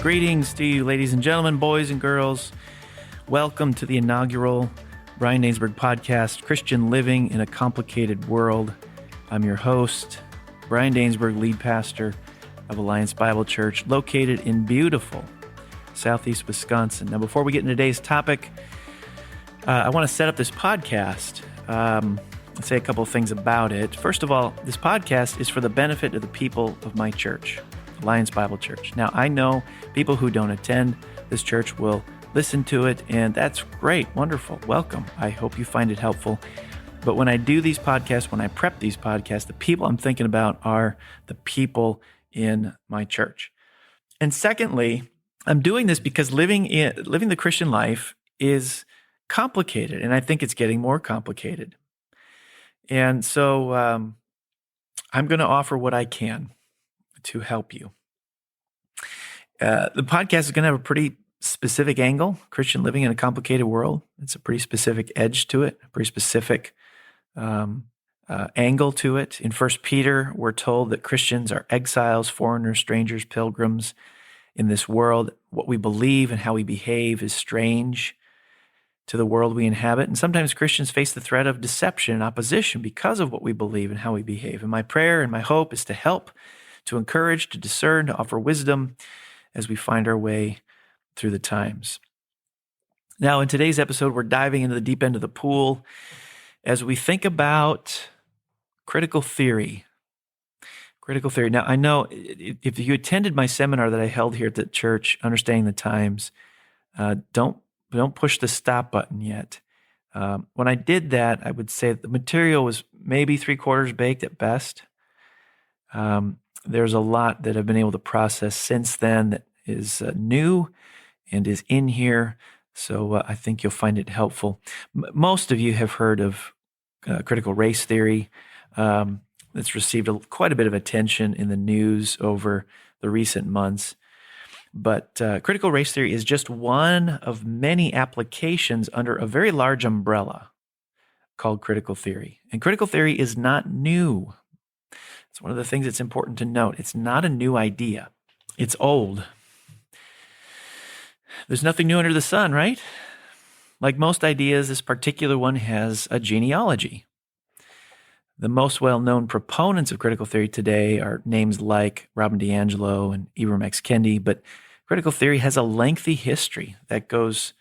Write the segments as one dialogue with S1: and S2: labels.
S1: Greetings to you, ladies and gentlemen, boys and girls. Welcome to the inaugural Brian Dainsberg podcast, Christian Living in a Complicated World. I'm your host, Brian Dainsberg, lead pastor of Alliance Bible Church, located in beautiful Southeast Wisconsin. Now, before we get into today's topic, I want to set up this podcast. Let's say a couple of things about it. First of all, this podcast is for the benefit of the people of my church, Alliance Bible Church. Now, I know people who don't attend this church will listen to it, and that's great, wonderful, welcome. I hope you find it helpful. But when I do these podcasts, when I prep these podcasts, the people I'm thinking about are the people in my church. And secondly, I'm doing this because living the Christian life is complicated, and I think it's getting more complicated. And so I'm going to offer what I can to help you. The podcast is going to have a pretty specific angle, Christian living in a complicated world. It's a pretty specific edge to it, a pretty specific angle to it. In 1 Peter, we're told that Christians are exiles, foreigners, strangers, pilgrims in this world. What we believe and how we behave is strange to the world we inhabit. And sometimes Christians face the threat of deception and opposition because of what we believe and how we behave. And my prayer and my hope is to help, to encourage, to discern, to offer wisdom as we find our way through the times. Now, in today's episode, we're diving into the deep end of the pool as we think about critical theory. Critical theory. Now, I know if you attended my seminar that I held here at the church, Understanding the Times, don't push the stop button yet. When I did that, I would say that the material was maybe 3/4 baked at best. There's a lot that I've been able to process since then that is new and is in here, so I think you'll find it helpful. Most of you have heard of critical race theory. It's received quite a bit of attention in the news over the recent months. But critical race theory is just one of many applications under a very large umbrella called critical theory. And critical theory is not new. It's one of the things that's important to note. It's not a new idea. It's old. There's nothing new under the sun, right? Like most ideas, this particular one has a genealogy. The most well-known proponents of critical theory today are names like Robin DiAngelo and Ibram X. Kendi, but critical theory has a lengthy history that goes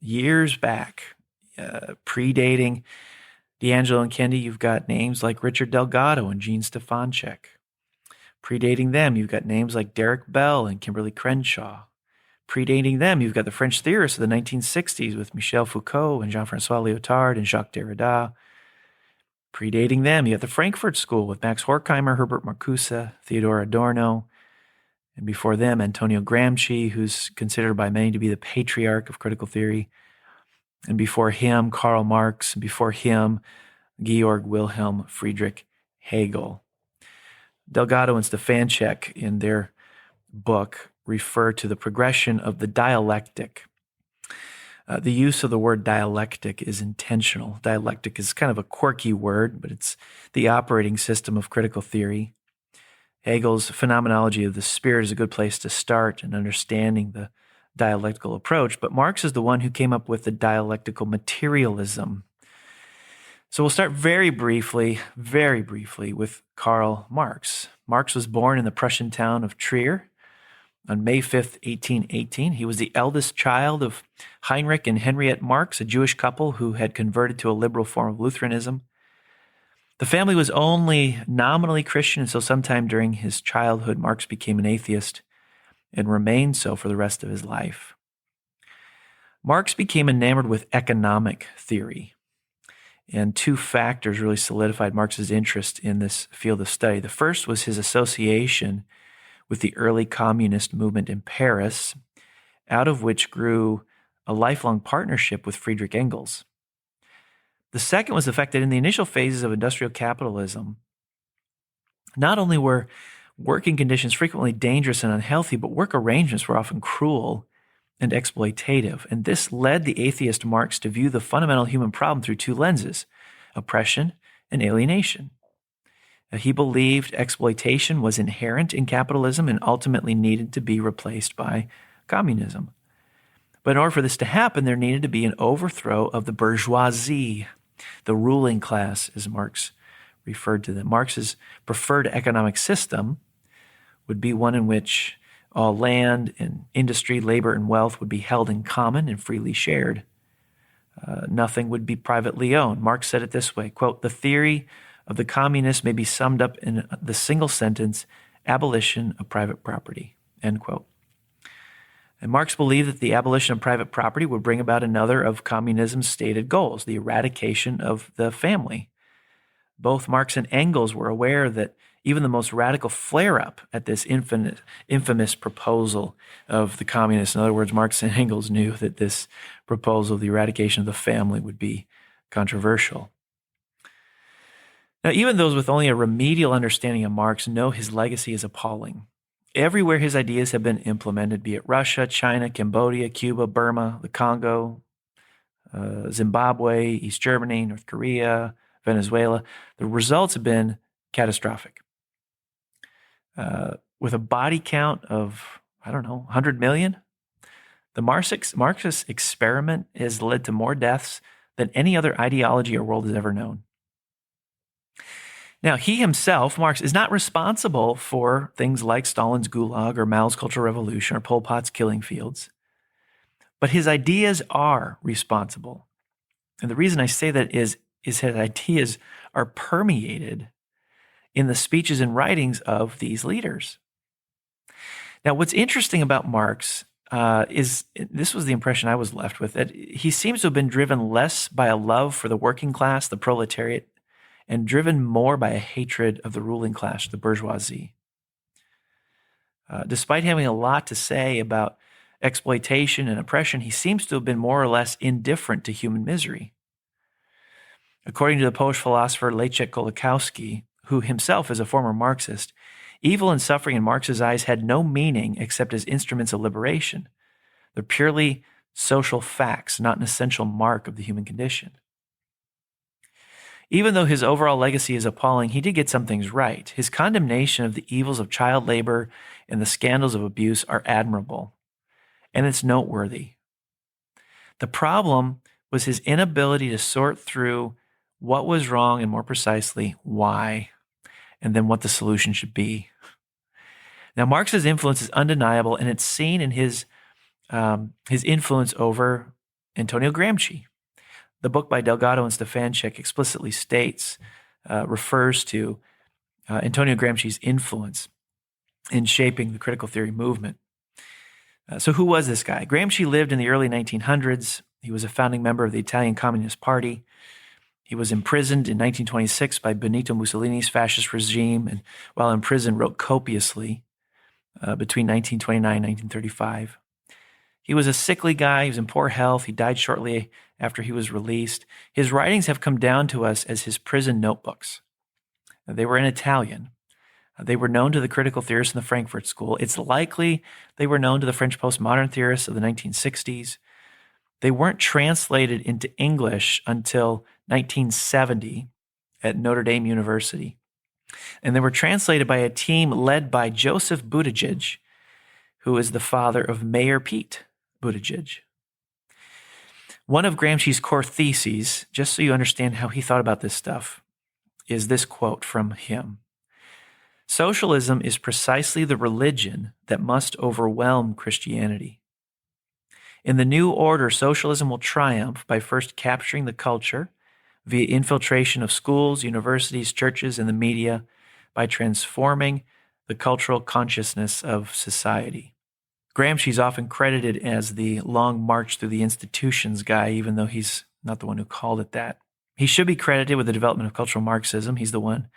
S1: years back, predating DiAngelo and Kendi. You've got names like Richard Delgado and Gene Stefanchik. Predating them, you've got names like Derek Bell and Kimberly Crenshaw. Predating them, you've got the French theorists of the 1960s with Michel Foucault and Jean-François Lyotard and Jacques Derrida. Predating them, you got the Frankfurt School with Max Horkheimer, Herbert Marcuse, Theodor Adorno, and before them, Antonio Gramsci, who's considered by many to be the patriarch of critical theory. And before him, Karl Marx, and before him, Georg Wilhelm Friedrich Hegel. Delgado and Stefanchik, in their book, refer to the progression of the dialectic. The use of the word dialectic is intentional. Dialectic is kind of a quirky word, but it's the operating system of critical theory. Hegel's phenomenology of the spirit is a good place to start in understanding the dialectical approach, but Marx is the one who came up with the dialectical materialism. So we'll start very briefly with Karl Marx. Marx was born in the Prussian town of Trier on May 5th, 1818. He was the eldest child of Heinrich and Henriette Marx, a Jewish couple who had converted to a liberal form of Lutheranism. The family was only nominally Christian until sometime during his childhood, Marx became an atheist and remained so for the rest of his life. Marx became enamored with economic theory, and two factors really solidified Marx's interest in this field of study. The first was his association with the early communist movement in Paris, out of which grew a lifelong partnership with Friedrich Engels. The second was the fact that in the initial phases of industrial capitalism, not only were working conditions frequently dangerous and unhealthy, but work arrangements were often cruel and exploitative. And this led the atheist Marx to view the fundamental human problem through two lenses: oppression and alienation. He believed exploitation was inherent in capitalism and ultimately needed to be replaced by communism. But in order for this to happen, there needed to be an overthrow of the bourgeoisie, the ruling class, as Marx referred to them. Marx's preferred economic system would be one in which all land and industry, labor, and wealth would be held in common and freely shared. Nothing would be privately owned. Marx said it this way, quote, "The theory of the communists may be summed up in the single sentence, abolition of private property," end quote. And Marx believed that the abolition of private property would bring about another of communism's stated goals, the eradication of the family. Both Marx and Engels were aware that even the most radical flare-up at this infamous proposal of the communists, in other words, Marx and Engels knew that this proposal, the eradication of the family, would be controversial. Now, even those with only a remedial understanding of Marx know his legacy is appalling. Everywhere his ideas have been implemented, be it Russia, China, Cambodia, Cuba, Burma, the Congo, Zimbabwe, East Germany, North Korea, Venezuela, the results have been catastrophic. With a body count of, 100 million, the Marxist experiment has led to more deaths than any other ideology our world has ever known. Now, he himself, Marx, is not responsible for things like Stalin's Gulag or Mao's Cultural Revolution or Pol Pot's killing fields, but his ideas are responsible. And the reason I say that is his ideas are permeated in the speeches and writings of these leaders. Now, what's interesting about Marx is, this was the impression I was left with, that he seems to have been driven less by a love for the working class, the proletariat, and driven more by a hatred of the ruling class, the bourgeoisie. Despite having a lot to say about exploitation and oppression, he seems to have been more or less indifferent to human misery. According to the Polish philosopher Leszek Kolakowski, who himself is a former Marxist, evil and suffering in Marx's eyes had no meaning except as instruments of liberation. They're purely social facts, not an essential mark of the human condition. Even though his overall legacy is appalling, he did get some things right. His condemnation of the evils of child labor and the scandals of abuse are admirable, and it's noteworthy. The problem was his inability to sort through what was wrong and, more precisely, why, and then what the solution should be. Now, Marx's influence is undeniable, and it's seen in his influence over Antonio Gramsci. The book by Delgado and Stefanchik explicitly refers to Antonio Gramsci's influence in shaping the critical theory movement. So who was this guy? Gramsci lived in the early 1900s. He was a founding member of the Italian Communist Party. He was imprisoned in 1926 by Benito Mussolini's fascist regime, and while in prison wrote copiously between 1929 and 1935. He was a sickly guy. He was in poor health. He died shortly after he was released. His writings have come down to us as his prison notebooks. They were in Italian. They were known to the critical theorists in the Frankfurt School. It's likely they were known to the French postmodern theorists of the 1960s. They weren't translated into English until 1970 at Notre Dame University. And they were translated by a team led by Joseph Buttigieg, who is the father of Mayor Pete Buttigieg. One of Gramsci's core theses, just so you understand how he thought about this stuff, is this quote from him. "Socialism is precisely the religion that must overwhelm Christianity. In the new order, socialism will triumph by first capturing the culture via infiltration of schools, universities, churches, and the media, by transforming the cultural consciousness of society." Gramsci is often credited as the long march through the institutions guy, even though he's not the one who called it that. He should be credited with the development of cultural Marxism. He's the one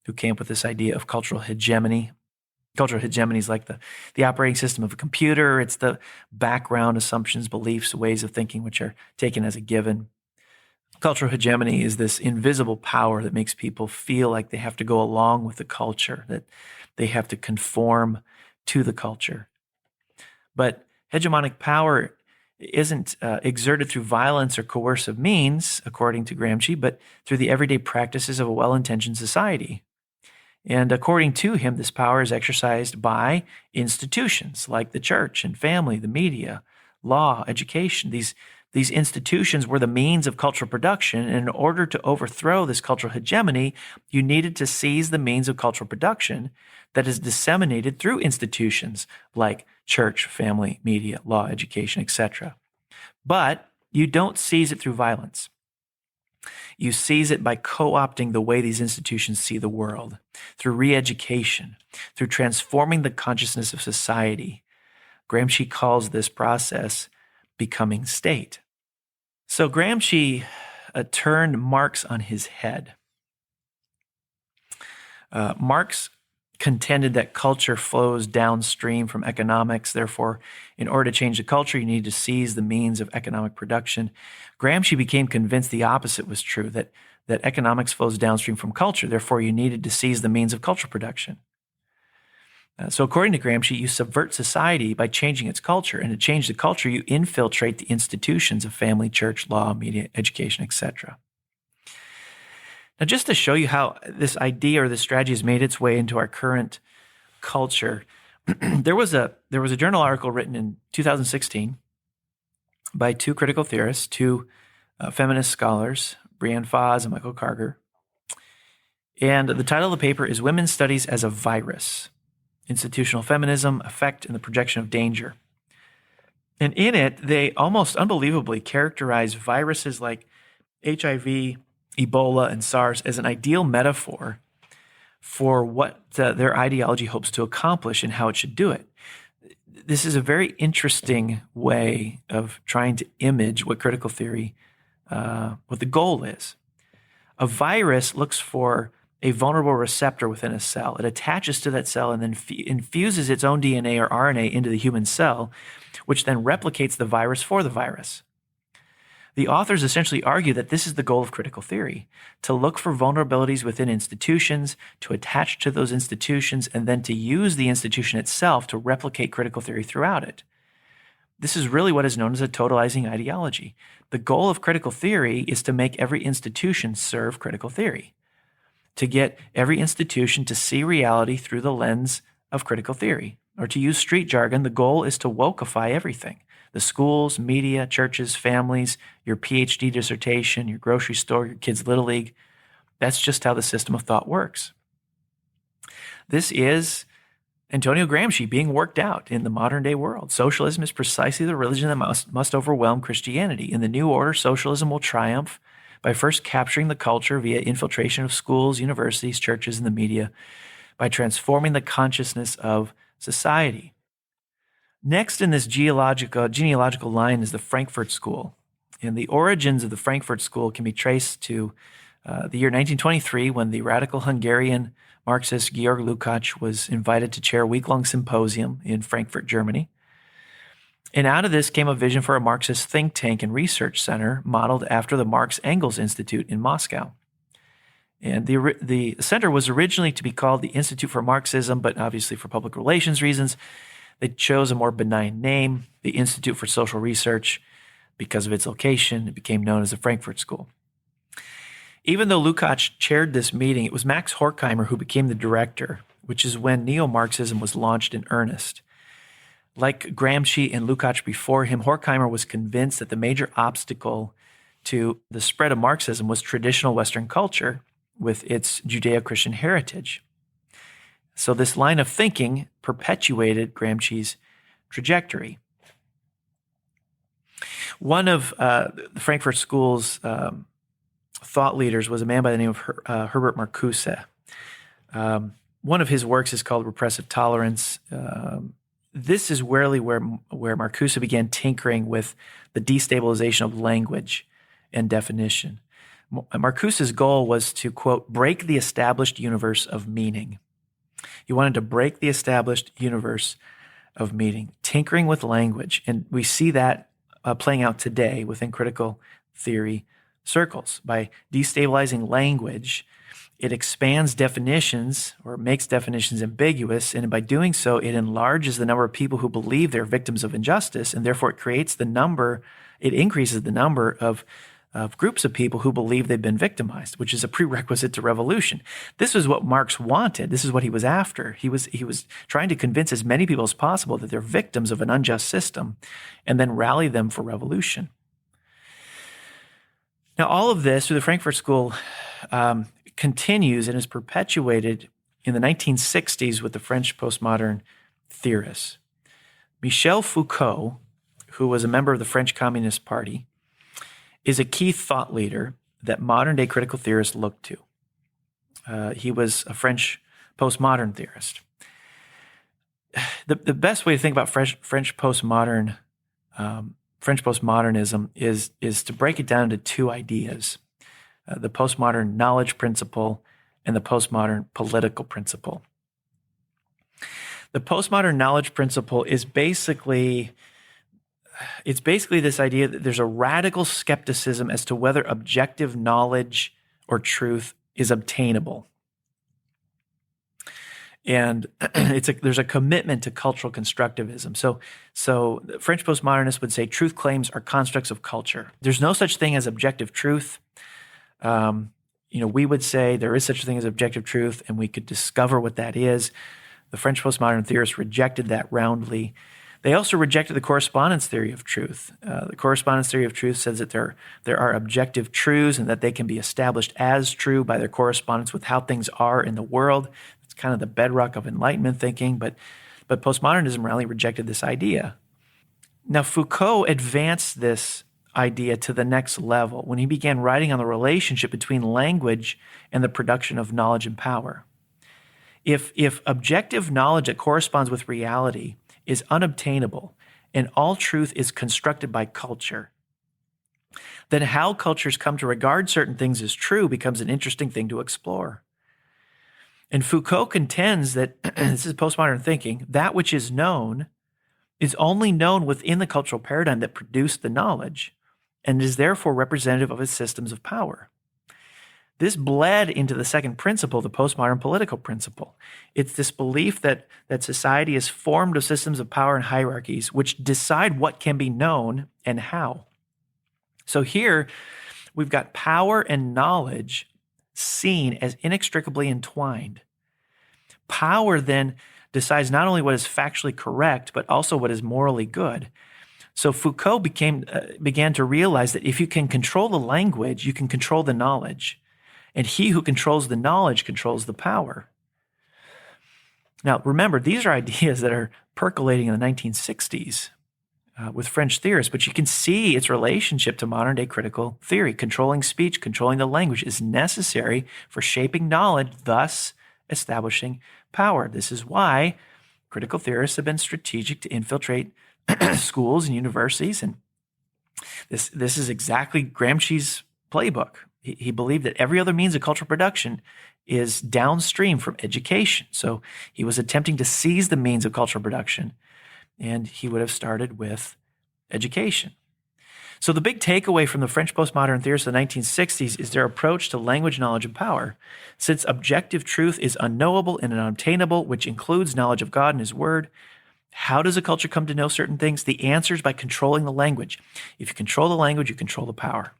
S1: who came up with this idea of cultural hegemony. Cultural hegemony is like the operating system of a computer. It's the background assumptions, beliefs, ways of thinking which are taken as a given. Cultural hegemony is this invisible power that makes people feel like they have to go along with the culture, that they have to conform to the culture. But hegemonic power isn't exerted through violence or coercive means, according to Gramsci, but through the everyday practices of a well-intentioned society. And according to him, this power is exercised by institutions like the church and family, the media, law, education. These institutions were the means of cultural production. And in order to overthrow this cultural hegemony, you needed to seize the means of cultural production that is disseminated through institutions like church, family, media, law, education, etc. But you don't seize it through violence. You seize it by co-opting the way these institutions see the world, through re-education, through transforming the consciousness of society. Gramsci calls this process becoming state. So Gramsci turned Marx on his head. Marx contended that culture flows downstream from economics. Therefore, in order to change the culture, you need to seize the means of economic production. Gramsci became convinced the opposite was true, that economics flows downstream from culture. Therefore, you needed to seize the means of cultural production. So according to Gramsci, you subvert society by changing its culture. And to change the culture, you infiltrate the institutions of family, church, law, media, education, etc. Now, just to show you how this idea or this strategy has made its way into our current culture, there was a journal article written in 2016 by two critical theorists, two feminist scholars, Brianne Foss and Michael Karger. And the title of the paper is Women's Studies as a Virus: Institutional Feminism, Effect, and the Projection of Danger. And in it, they almost unbelievably characterize viruses like HIV, Ebola, and SARS as an ideal metaphor for what their ideology hopes to accomplish and how it should do it. This is a very interesting way of trying to image what critical theory, what the goal is. A virus looks for a vulnerable receptor within a cell. It attaches to that cell and then infuses its own DNA or RNA into the human cell, which then replicates the virus for the virus. The authors essentially argue that this is the goal of critical theory: to look for vulnerabilities within institutions, to attach to those institutions, and then to use the institution itself to replicate critical theory throughout it. This is really what is known as a totalizing ideology. The goal of critical theory is to make every institution serve critical theory, to get every institution to see reality through the lens of critical theory. Or to use street jargon, the goal is to wokeify everything: the schools, media, churches, families, your PhD dissertation, your grocery store, your kids' Little League. That's just how the system of thought works. This is Antonio Gramsci being worked out in the modern day world. Socialism is precisely the religion that must overwhelm Christianity. In the new order, socialism will triumph by first capturing the culture via infiltration of schools, universities, churches, and the media, by transforming the consciousness of society. Next in this genealogical line is the Frankfurt School. And the origins of the Frankfurt School can be traced to the year 1923, when the radical Hungarian Marxist Georg Lukács was invited to chair a week-long symposium in Frankfurt, Germany. And out of this came a vision for a Marxist think tank and research center modeled after the Marx-Engels Institute in Moscow. And the center was originally to be called the Institute for Marxism, but obviously for public relations reasons, they chose a more benign name, the Institute for Social Research. Because of its location, it became known as the Frankfurt School. Even though Lukács chaired this meeting, it was Max Horkheimer who became the director, which is when neo-Marxism was launched in earnest. Like Gramsci and Lukács before him, Horkheimer was convinced that the major obstacle to the spread of Marxism was traditional Western culture with its Judeo-Christian heritage. So this line of thinking perpetuated Gramsci's trajectory. One of the Frankfurt School's thought leaders was a man by the name of Herbert Marcuse. One of his works is called Repressive Tolerance. This is really where Marcuse began tinkering with the destabilization of language and definition. Marcuse's goal was to, quote, break the established universe of meaning. He wanted to break the established universe of meaning, tinkering with language. And we see that playing out today within critical theory circles. By destabilizing language, it expands definitions or makes definitions ambiguous, and by doing so, it enlarges the number of people who believe they're victims of injustice, and therefore it increases the number of of groups of people who believe they've been victimized, which is a prerequisite to revolution. This is what Marx wanted. This is what he was after. He was trying to convince as many people as possible that they're victims of an unjust system and then rally them for revolution. Now, all of this through the Frankfurt School continues and is perpetuated in the 1960s with the French postmodern theorists. Michel Foucault, who was a member of the French Communist Party, is a key thought leader that modern-day critical theorists look to. He was a French postmodern theorist. The best way to think about French postmodernism is to break it down into two ideas: the postmodern knowledge principle and the postmodern political principle. The postmodern knowledge principle is basically this idea that there's a radical skepticism as to whether objective knowledge or truth is obtainable. And there's a commitment to cultural constructivism. So French postmodernists would say truth claims are constructs of culture. There's no such thing as objective truth. We would say there is such a thing as objective truth, and we could discover what that is. The French postmodern theorists rejected that roundly. They also rejected the correspondence theory of truth. The correspondence theory of truth says that there are objective truths and that they can be established as true by their correspondence with how things are in the world. It's kind of the bedrock of Enlightenment thinking, but postmodernism really rejected this idea. Now, Foucault advanced this idea to the next level when he began writing on the relationship between language and the production of knowledge and power. If objective knowledge that corresponds with reality is unobtainable and all truth is constructed by culture, then how cultures come to regard certain things as true becomes an interesting thing to explore. And Foucault contends that, this is postmodern thinking, that which is known is only known within the cultural paradigm that produced the knowledge and is therefore representative of its systems of power. This bled into the second principle, the postmodern political principle. It's this belief that society is formed of systems of power and hierarchies which decide what can be known and how. So here we've got power and knowledge seen as inextricably entwined. Power then decides not only what is factually correct, but also what is morally good. So Foucault began to realize that if you can control the language, you can control the knowledge. And he who controls the knowledge controls the power. Now, remember, these are ideas that are percolating in the 1960s with French theorists, but you can see its relationship to modern-day critical theory. Controlling speech, controlling the language is necessary for shaping knowledge, thus establishing power. This is why critical theorists have been strategic to infiltrate schools and universities, and this is exactly Gramsci's playbook. He believed that every other means of cultural production is downstream from education. So he was attempting to seize the means of cultural production, and he would have started with education. So the big takeaway from the French postmodern theorists of the 1960s is their approach to language, knowledge, and power. Since objective truth is unknowable and unobtainable, which includes knowledge of God and His Word, how does a culture come to know certain things? The answer is by controlling the language. If you control the language, you control the power.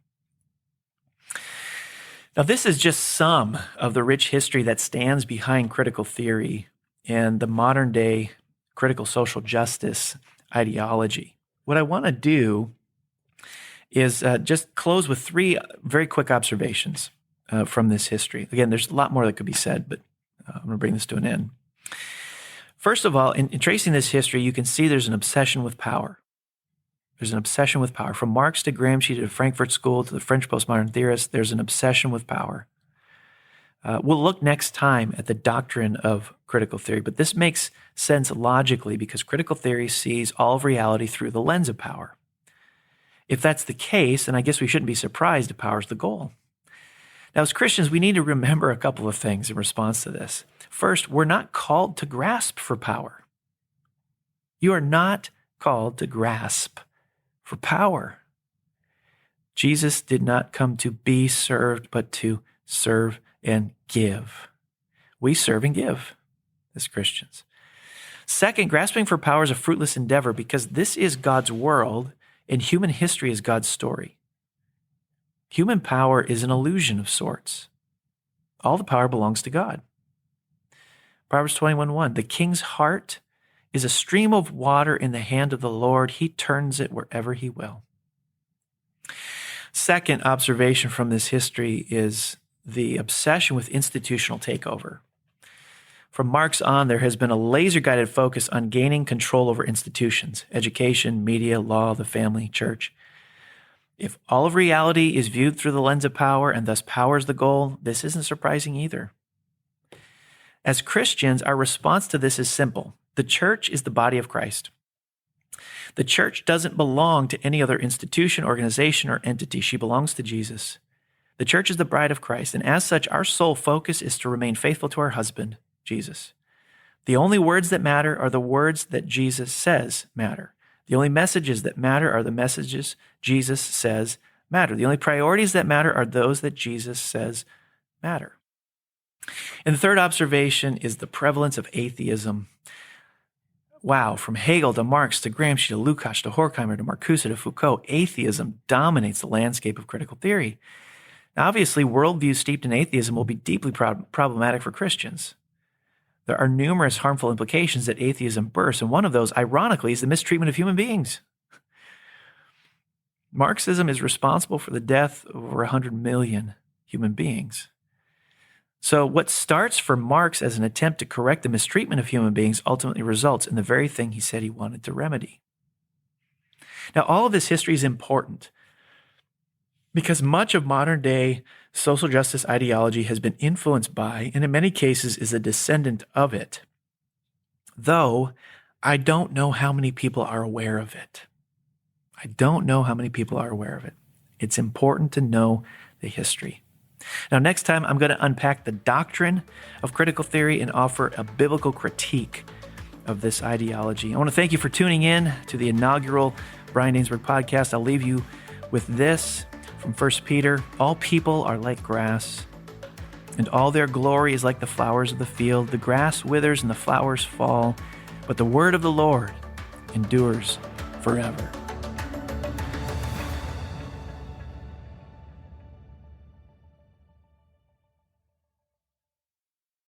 S1: Now, this is just some of the rich history that stands behind critical theory and the modern-day critical social justice ideology. What I want to do is just close with three very quick observations from this history. Again, there's a lot more that could be said, but I'm going to bring this to an end. First of all, in tracing this history, you can see there's an obsession with power. There's an obsession with power. From Marx to Gramsci to the Frankfurt School to the French postmodern theorists, there's an obsession with power. We'll look next time at the doctrine of critical theory, but this makes sense logically because critical theory sees all of reality through the lens of power. If that's the case, then I guess we shouldn't be surprised if power is the goal. Now, as Christians, we need to remember a couple of things in response to this. First, we're not called to grasp for power. You are not called to grasp for power. Jesus did not come to be served, but to serve and give. We serve and give as Christians. Second, grasping for power is a fruitless endeavor because this is God's world and human history is God's story. Human power is an illusion of sorts. All the power belongs to God. Proverbs 21:1, the king's heart is a stream of water in the hand of the Lord. He turns it wherever he will. Second observation from this history is the obsession with institutional takeover. From Marx on, there has been a laser-guided focus on gaining control over institutions, education, media, law, the family, church. If all of reality is viewed through the lens of power and thus power is the goal, this isn't surprising either. As Christians, our response to this is simple. The church is the body of Christ. The church doesn't belong to any other institution, organization, or entity. She belongs to Jesus. The church is the bride of Christ, and as such, our sole focus is to remain faithful to our husband, Jesus. The only words that matter are the words that Jesus says matter. The only messages that matter are the messages Jesus says matter. The only priorities that matter are those that Jesus says matter. And the third observation is the prevalence of atheism. Wow, from Hegel to Marx to Gramsci to Lukács to Horkheimer to Marcuse to Foucault, atheism dominates the landscape of critical theory. Now, obviously, worldviews steeped in atheism will be deeply problematic for Christians. There are numerous harmful implications that atheism bursts, and one of those, ironically, is the mistreatment of human beings. Marxism is responsible for the death of over 100 million human beings. So what starts for Marx as an attempt to correct the mistreatment of human beings ultimately results in the very thing he said he wanted to remedy. Now, all of this history is important because much of modern-day social justice ideology has been influenced by, and in many cases is a descendant of it, though I don't know how many people are aware of it. I don't know how many people are aware of it. It's important to know the history. Now, next time, I'm going to unpack the doctrine of critical theory and offer a biblical critique of this ideology. I want to thank you for tuning in to the inaugural Brian Dainsberg podcast. I'll leave you with this from 1 Peter. All people are like grass, and all their glory is like the flowers of the field. The grass withers and the flowers fall, but the word of the Lord endures forever.